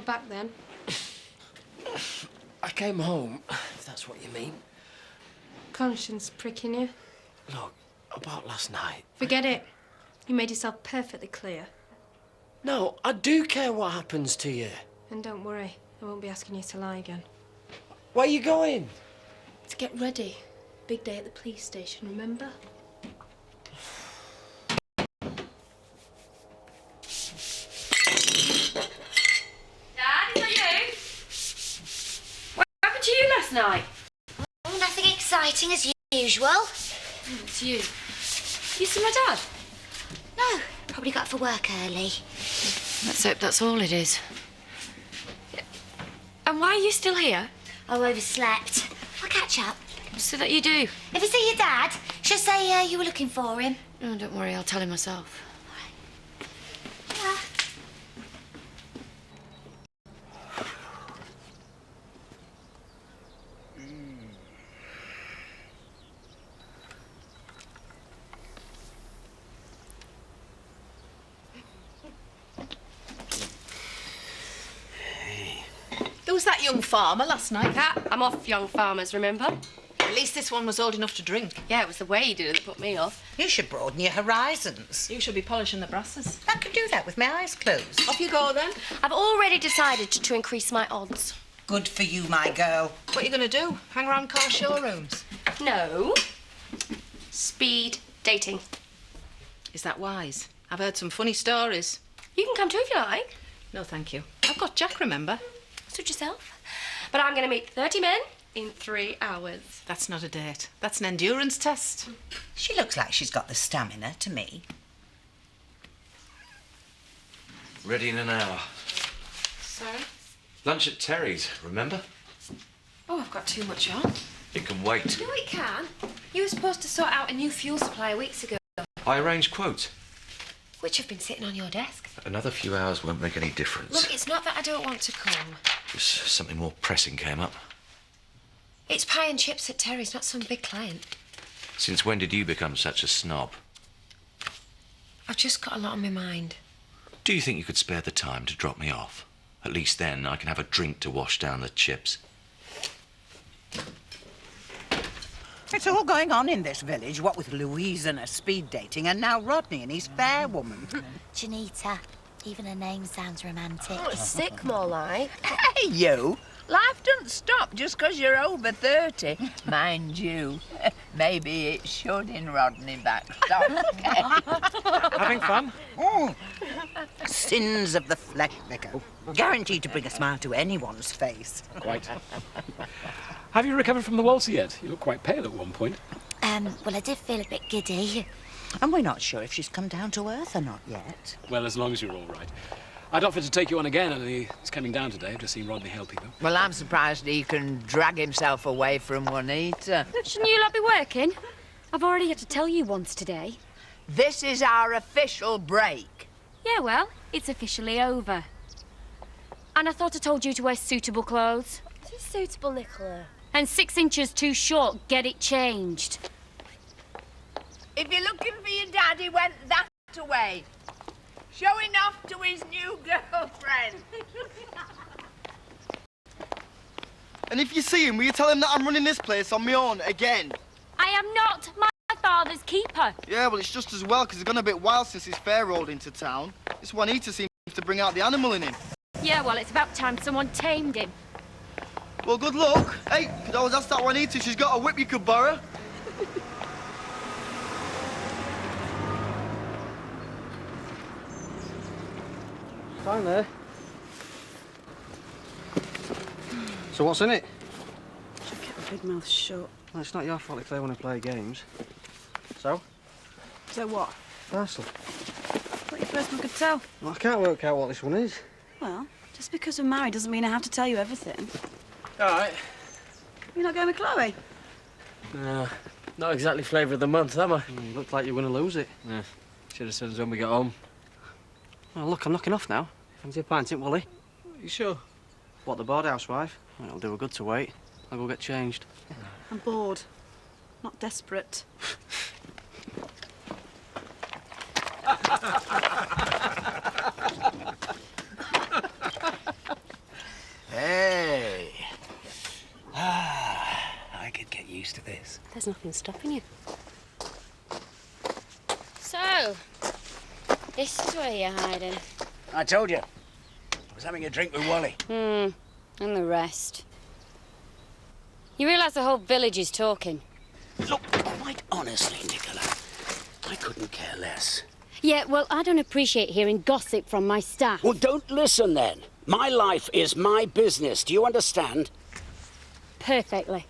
called back then? I came home, if that's what you mean. Conscience pricking you? Look, about last night... Forget it. You made yourself perfectly clear. No, I do care what happens to you. And don't worry, I won't be asking you to lie again. Where are you going? To get ready. Big day at the police station, remember? Dad, is that you? What happened to you last night? Oh, nothing exciting as usual. It's you. You see my dad? No, probably got for work early. Let's hope that's all it is. And why are you still here? Oh, overslept. I'll catch up. So that you do. If you see your dad, just say you were looking for him. Oh, don't worry, I'll tell him myself. Yeah. There was that young farmer last night. I'm off young farmers, remember? At least this one was old enough to drink. Yeah, it was the way he did it that put me off. You should broaden your horizons. You should be polishing the brasses. I can do that with my eyes closed. Off you go, then. I've already decided to increase my odds. Good for you, my girl. What are you going to do? Hang around car showrooms? No. Speed dating. Is that wise? I've heard some funny stories. You can come too if you like. No, thank you. I've got Jack, remember? Suit yourself. But I'm going to meet 30 men in 3 hours. That's not a date. That's an endurance test. She looks like she's got the stamina to me. Ready in an hour. Sorry? Lunch at Terry's, remember? Oh, I've got too much on. It can wait. No, it can. You were supposed to sort out a new fuel supply weeks ago. I arranged quotes. Which have been sitting on your desk. Another few hours won't make any difference. Look, it's not that I don't want to come. Just something more pressing came up. It's pie and chips at Terry's, not some big client. Since when did you become such a snob? I've just got a lot on my mind. Do you think you could spare the time to drop me off? At least then I can have a drink to wash down the chips. It's all going on in this village, what with Louise and her speed dating, and now Rodney and his fair woman. Janita. Even her name sounds romantic. Oh, it's sick, more like. Hey, you. Life doesn't stop just 'cause you're over 30. Mind you, maybe it should in Rodney Backstop. Having fun? Oh. Sins of the flesh, Vicar. Guaranteed to bring a smile to anyone's face. Quite. Have you recovered from the waltz yet? You look quite pale at one point. Well, I did feel a bit giddy. And we're not sure if she's come down to earth or not yet. Well, as long as you're all right. I'd offered to take you on again, and he's coming down today. I've just seen Rodney helping him. Well, I'm surprised he can drag himself away from Juanita. Shouldn't you lot be working? I've already had to tell you once today. This is our official break. Yeah, well, it's officially over. And I thought I told you to wear suitable clothes. Is it suitable, Nicola? And 6 inches too short, get it changed. If you're looking for your dad, he went that away. Showing off to his new girlfriend. And if you see him, will you tell him that I'm running this place on my own again? I am not my father's keeper. Yeah, well, it's just as well, because it's gone a bit wild since his fair rolled into town. This Juanita seems to bring out the animal in him. Yeah, well, it's about time someone tamed him. Well, good luck. Hey, could always ask that Juanita if she's got a whip you could borrow. Fine there. So what's in it? Should keep my big mouth shut. Well, it's not your fault if they want to play games. So? So what? Parcel. Thought you first one could tell. Well, I can't work out what this one is. Well, just because we're married doesn't mean I have to tell you everything. All right. You're not going with Chloe? No, not exactly flavour of the month, am I? You looked like you were going to lose it. Yeah. Should have said us when we got home. Well, look, I'm knocking off now. Fancy a pint, ain't Wally? You sure? What, the board housewife? Well, it'll do her good to wait. I'll go get changed. I'm bored. Not desperate. There's nothing stopping you. So, this is where you're hiding. I told you. I was having a drink with Wally. And the rest. You realise the whole village is talking? Look, quite honestly, Nicola, I couldn't care less. Yeah, well, I don't appreciate hearing gossip from my staff. Well, don't listen then. My life is my business. Do you understand? Perfectly.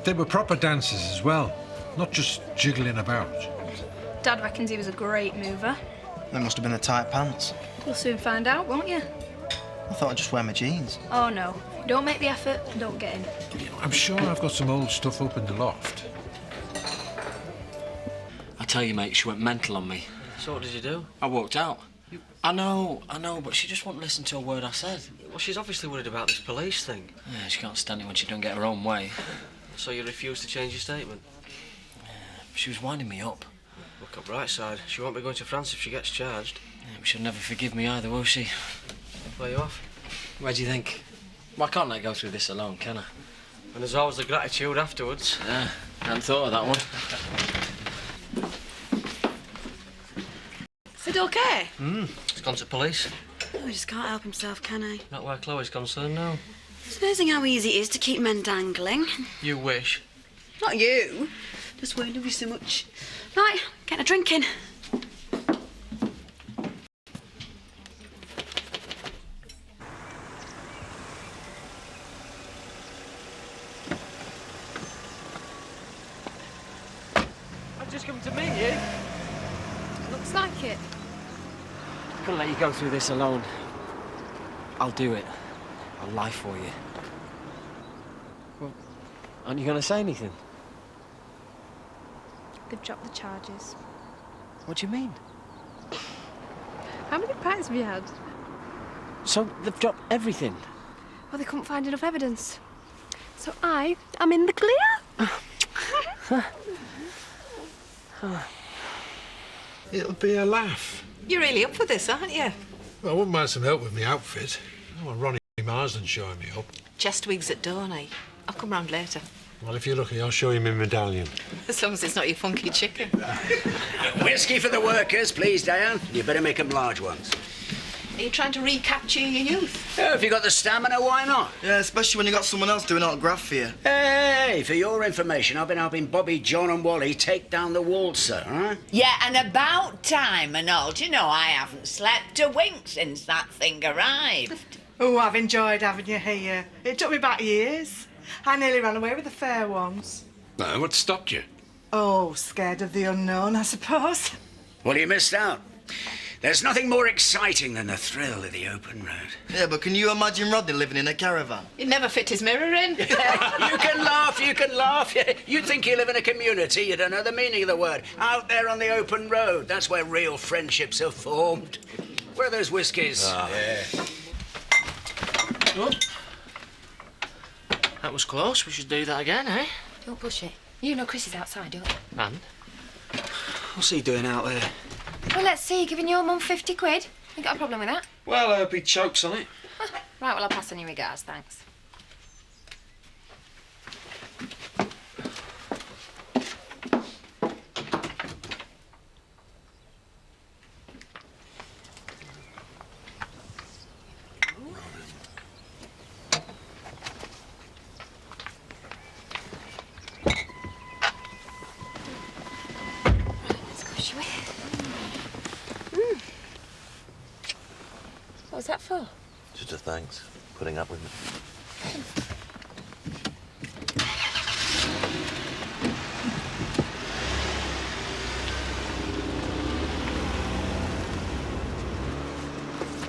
They were proper dancers as well, not just jiggling about. Dad reckons he was a great mover. They must have been the tight pants. You'll soon find out, won't you? I thought I'd just wear my jeans. Oh, no. Don't make the effort, don't get in. I'm sure I've got some old stuff up in the loft. I tell you, mate, she went mental on me. So what did you do? I walked out. I know, but she just won't listen to a word I said. Well, she's obviously worried about this police thing. Yeah, she can't stand it when she don't get her own way. So you refuse to change your statement? She was winding me up. Look up right side. She won't be going to France if she gets charged. Yeah, but she'll never forgive me either, will she? Where you off? Where do you think? Well, I can't let her go through this alone, can I? And there's always the gratitude afterwards. Yeah, hadn't thought of that one. Is it okay? He's gone to police. Oh, he just can't help himself, can he? Not where Chloe's concerned, no. It's amazing how easy it is to keep men dangling. You wish. Not you. Just won't love you so much. Right, getting a drink in. I've just come to meet you. Looks like it. I couldn't let you go through this alone. I'll do it. I'll lie for you. Well, aren't you going to say anything? They've dropped the charges. What do you mean? How many pints have you had? So they've dropped everything? Well, they couldn't find enough evidence. So I am in the clear. It'll be a laugh. You're really up for this, aren't you? Well, I wouldn't mind some help with my outfit. I want Ronnie Marsden showing me up. Chest wigs at dawn, eh? I'll come round later. Well, if you're lucky, I'll show you my medallion. As long as it's not your funky chicken. Whiskey for the workers, please, Diane. You better make them large ones. Are you trying to recapture your youth? Oh, if you got the stamina, why not? Yeah, especially when you got someone else doing autograph for you. Hey, for your information, I've been helping Bobby, John and Wally take down the waltzer, huh? Yeah, and about time and all. Do you know, I haven't slept a wink since that thing arrived. Oh, I've enjoyed having you here. It took me back years. I nearly ran away with the fair ones. No, what stopped you? Oh, scared of the unknown, I suppose. Well, you missed out. There's nothing more exciting than the thrill of the open road. Yeah, but can you imagine Rodney living in a caravan? He'd never fit his mirror in. You can laugh, you can laugh. You'd think you live in a community, you don't know the meaning of the word. Out there on the open road, that's where real friendships are formed. Where are those whiskies? Yeah. Oh. That was close. We should do that again, eh? Don't push it. You know Chris is outside, don't you? And? What's he doing out there? Well, let's see. Giving your mum 50 quid. You got a problem with that? Well, I hope he chokes on it. Right, well, I'll pass on your regards, thanks. What was that for? Just a thanks for putting up with me.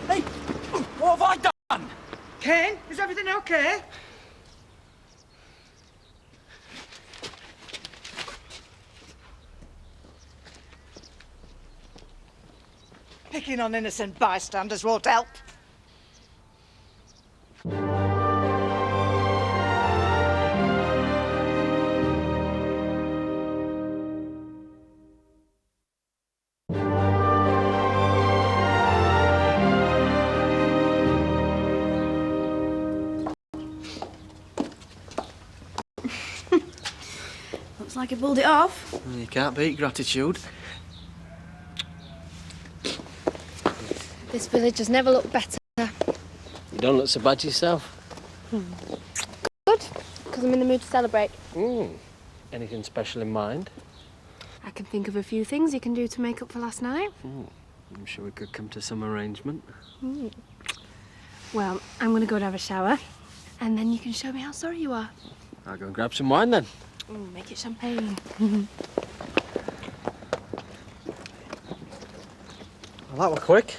Hey, what have I done? Kane, is everything okay? Picking on innocent bystanders won't help. like he pulled it off. Well, you can't beat gratitude. This village has never looked better. You don't look so bad yourself. Good, because I'm in the mood to celebrate. Anything special in mind? I can think of a few things you can do to make up for last night. I'm sure we could come to some arrangement. Well, I'm going to go and have a shower, and then you can show me how sorry you are. I'll go and grab some wine then. Make it champagne. Well, that were quick.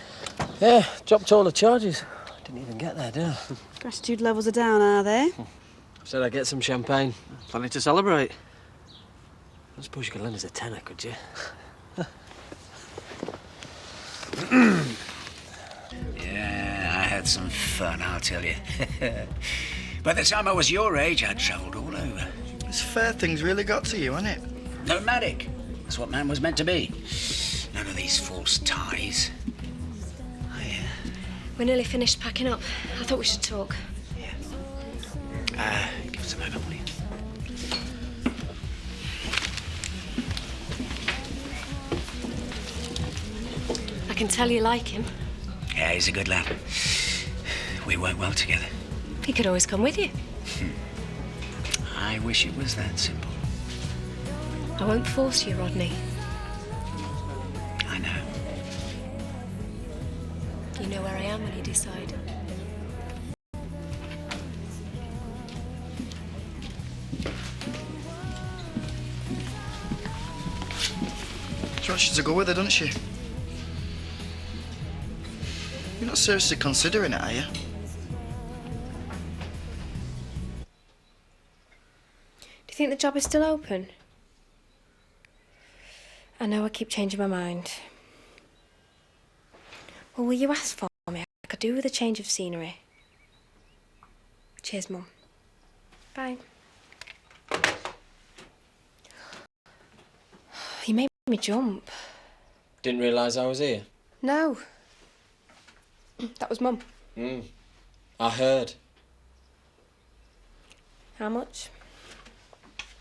Yeah, dropped all the charges. Didn't even get there, did I? Gratitude levels are down, are they? I said I'd get some champagne. Plenty to celebrate. I suppose you could lend us a tenner, could you? Yeah, I had some fun, I'll tell you. By the time I was your age, I'd travelled all over. This fair thing's really got to you, hasn't it? Nomadic. That's what man was meant to be. None of these false ties. We're nearly finished packing up. I thought we should talk. Give us a moment, will you? I can tell you like him. Yeah, he's a good lad. We work well together. He could always come with you. I wish it was that simple. I won't force you, Rodney. I know. You know where I am when you decide. She wants you to go with her, doesn't she? You're not seriously considering it, are you? Do you think the job is still open? I know I keep changing my mind. Well, will you ask for me? I could do with a change of scenery. Cheers, Mum. Bye. You made me jump. Didn't realise I was here. No. That was Mum. I heard. How much?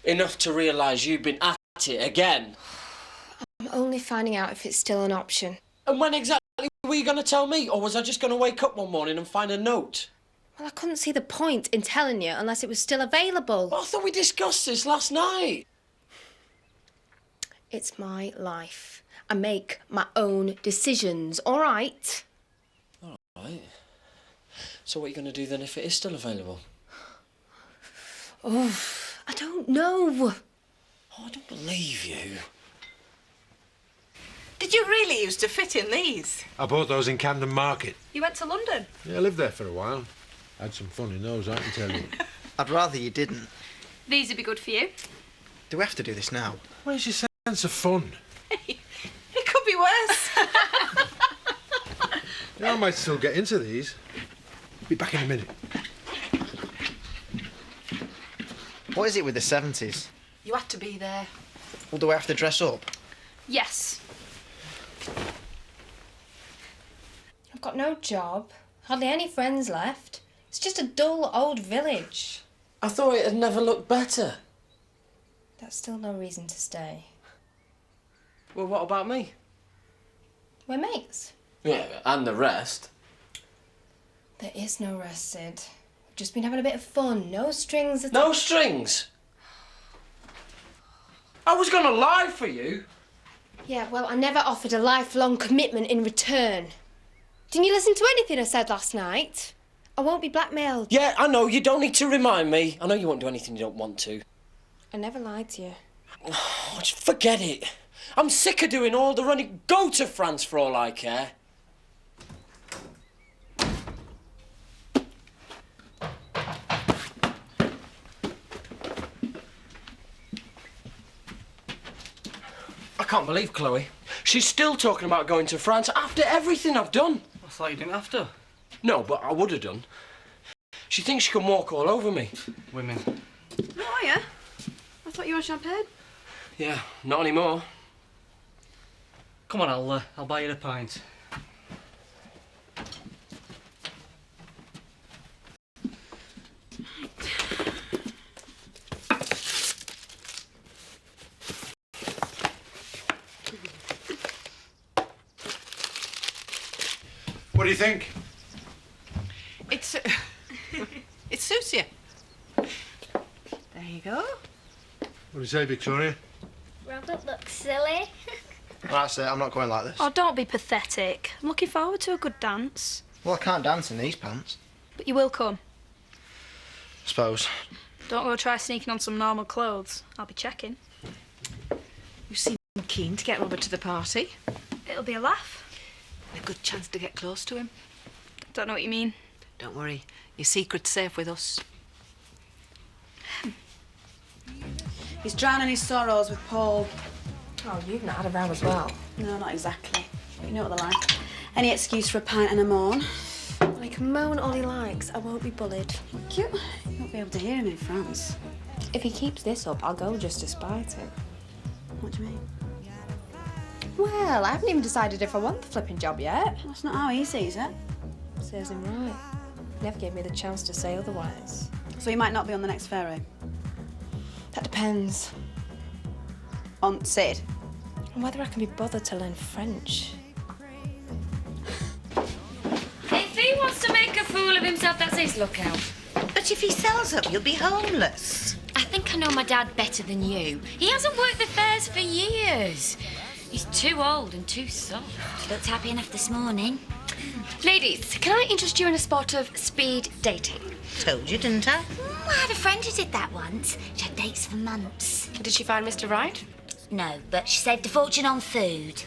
Enough to realise you've been at it again. I'm only finding out if it's still an option. And when exactly were you going to tell me? Or was I just going to wake up one morning and find a note? Well, I couldn't see the point in telling you unless it was still available. Well, I thought we discussed this last night. It's my life. I make my own decisions, all right? All right. So what are you going to do then if it is still available? Oh, I don't know. Oh, I don't believe you. Did you really used to fit in these? I bought those in Camden Market. You went to London? Yeah, I lived there for a while. Had some fun in those, I can tell you. I'd rather you didn't. These would be good for you. Do we have to do this now? Where's your sense of fun? It could be worse. Yeah, I might still get into these. Be back in a minute. What is it with the 70s? You had to be there. Well, do I have to dress up? Yes. I've got no job, hardly any friends left. It's just a dull old village. I thought it had never looked better. That's still no reason to stay. Well, what about me? We're mates. Yeah, and the rest. There is no rest, Sid. We've just been having a bit of fun. No strings at No strings? I was going to lie for you. Yeah, well, I never offered a lifelong commitment in return. Didn't you listen to anything I said last night? I won't be blackmailed. Yeah, I know. You don't need to remind me. I know you won't do anything you don't want to. I never lied to you. Oh, just forget it. I'm sick of doing all the running. Go to France for all I care. I can't believe Chloe. She's still talking about going to France after everything I've done. I thought you didn't have to. No, but I would have done. She thinks she can walk all over me. Women. Oh, yeah? I thought you were champagne. Yeah, not anymore. Come on, I'll buy you a pint. What do you think? It's... it suits you. There you go. What do you say, Victoria? Robert looks silly. That's it, I'm not going like this. Oh, don't be pathetic. I'm looking forward to a good dance. Well, I can't dance in these pants. But you will come. I suppose. Don't go try sneaking on some normal clothes. I'll be checking. You seem keen to get Robert to the party. It'll be a laugh. A good chance to get close to him. Don't know what you mean. Don't worry, your secret's safe with us. He's drowning his sorrows with Paul. Oh, you've not had a row as well. No, not exactly. You know what they're like. Any excuse for a pint and a moan. Well, he can moan all he likes. I won't be bullied. Cute. You won't be able to hear him in France. If he keeps this up, I'll go just to spite him. What do you mean? Well, I haven't even decided if I want the flipping job yet. That's not how he sees it. Serves him right. Never gave me the chance to say otherwise. So you might not be on the next ferry? That depends. On Sid? And whether I can be bothered to learn French. If he wants to make a fool of himself, that's his lookout. But if he sells up, you'll be homeless. I think I know my dad better than you. He hasn't worked the fairs for years. He's too old and too soft. Looked happy enough this morning. Ladies, can I interest you in a sport of speed dating? Told you, didn't I? I had a friend who did that once. She had dates for months. Did she find Mr. Right? No, but she saved a fortune on food.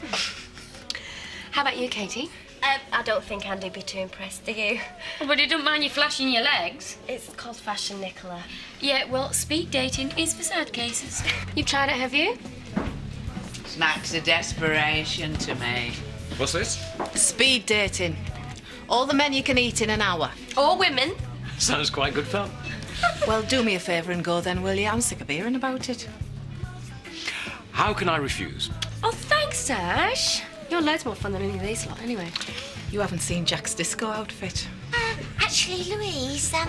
How about you, Katie? I don't think Andy'd be too impressed, do you? But he don't mind you flashing your legs. It's called fashion, Nicola. Yeah, well, speed dating is for sad cases. You've tried it, have you? Smacks of desperation to me. What's this? Speed dating. All the men you can eat in an hour. Or women. Sounds quite good fun. Well, do me a favour and go then, will you? I'm sick of hearing about it. How can I refuse? Oh, thanks, Ash. You're loads more fun than any of these lot, anyway. You haven't seen Jack's disco outfit. Actually, Louise, I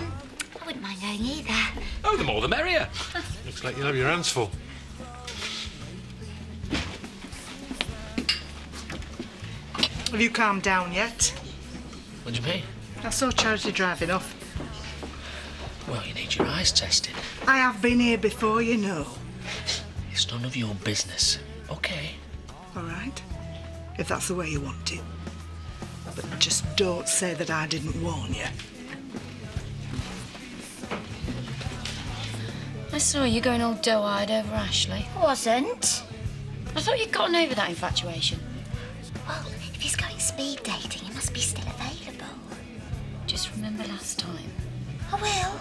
wouldn't mind going either. Oh, the more the merrier. Looks like you have your hands full. Have you calmed down yet? What do you mean? I saw Charity driving off. Well, you need your eyes tested. I have been here before, you know. It's none of your business, okay? All right, if that's the way you want it. But just don't say that I didn't warn you. I saw you going all doe-eyed over Ashley. Wasn't. I thought you'd gotten over that infatuation. Well, if he's going speed dating, he must be still available. Just remember last time. I will.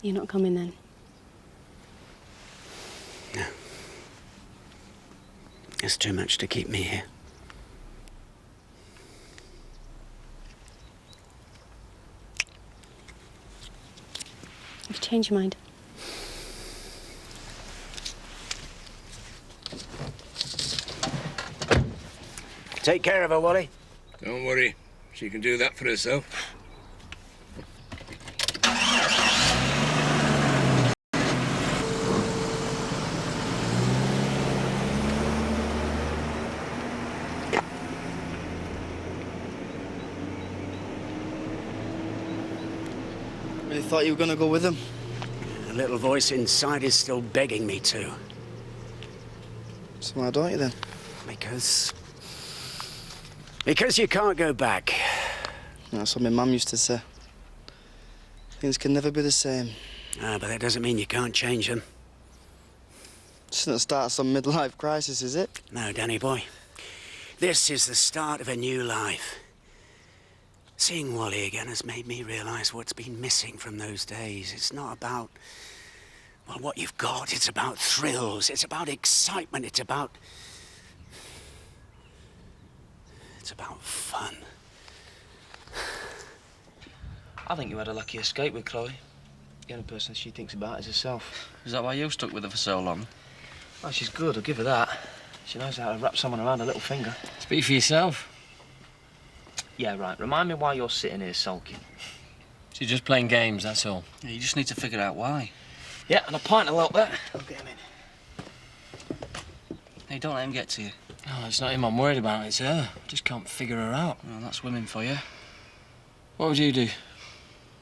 You're not coming then? No. It's too much to keep me here. You've changed your mind. Take care of her, Wally. Don't worry. She can do that for herself. Really thought you were going to go with him. The little voice inside is still begging me to. So why don't you then? Because you can't go back. That's what my mum used to say. Things can never be the same. Ah, but that doesn't mean you can't change them. It's not the start of some midlife crisis, is it? No, Danny boy. This is the start of a new life. Seeing Wally again has made me realise what's been missing from those days. It's not about, well, what you've got. It's about thrills. It's about excitement. It's about fun. I think you had a lucky escape with Chloe. The only person she thinks about is herself. Is that why you stuck with her for so long? Oh, she's good, I'll give her that. She knows how to wrap someone around her little finger. Speak for yourself. Yeah, right. Remind me why you're sitting here sulking. She's just playing games, that's all. Yeah, you just need to figure out why. Yeah, and a pint of lot there. I'll get him in. Hey, don't let him get to you. Oh, it's not him I'm worried about, it's her. I just can't figure her out. Well, that's women for you. What would you do?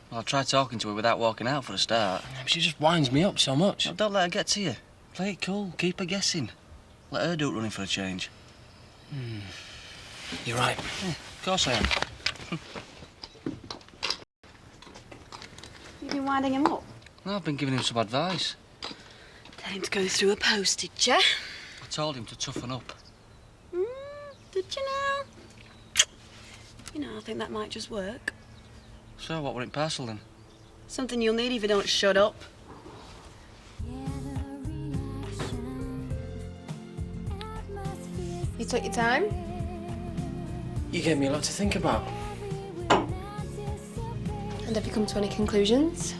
Well, I tried talking to her without walking out for a start. She just winds me up so much. No, don't let her get to you. Play it cool. Keep her guessing. Let her do it running for a change. You're right. Yeah, of course I am. You've been winding him up? No, I've been giving him some advice. Tell him to go through a post, did you? I told him to toughen up. Did you know? You know, I think that might just work. So, what were in parcel then? Something you'll need if you don't shut up. You took your time? You gave me a lot to think about. And have you come to any conclusions?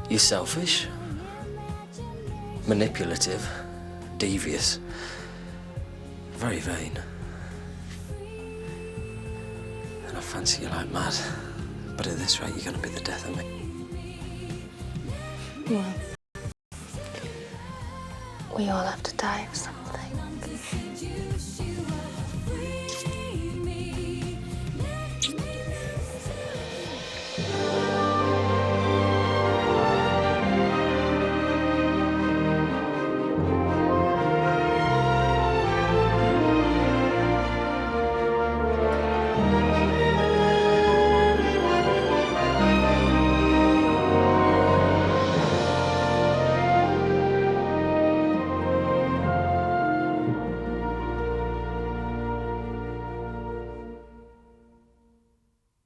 You're selfish, manipulative, devious, very vain. And I fancy you like mad. But at this rate, you're going to be the death of me. Well, we all have to die of something.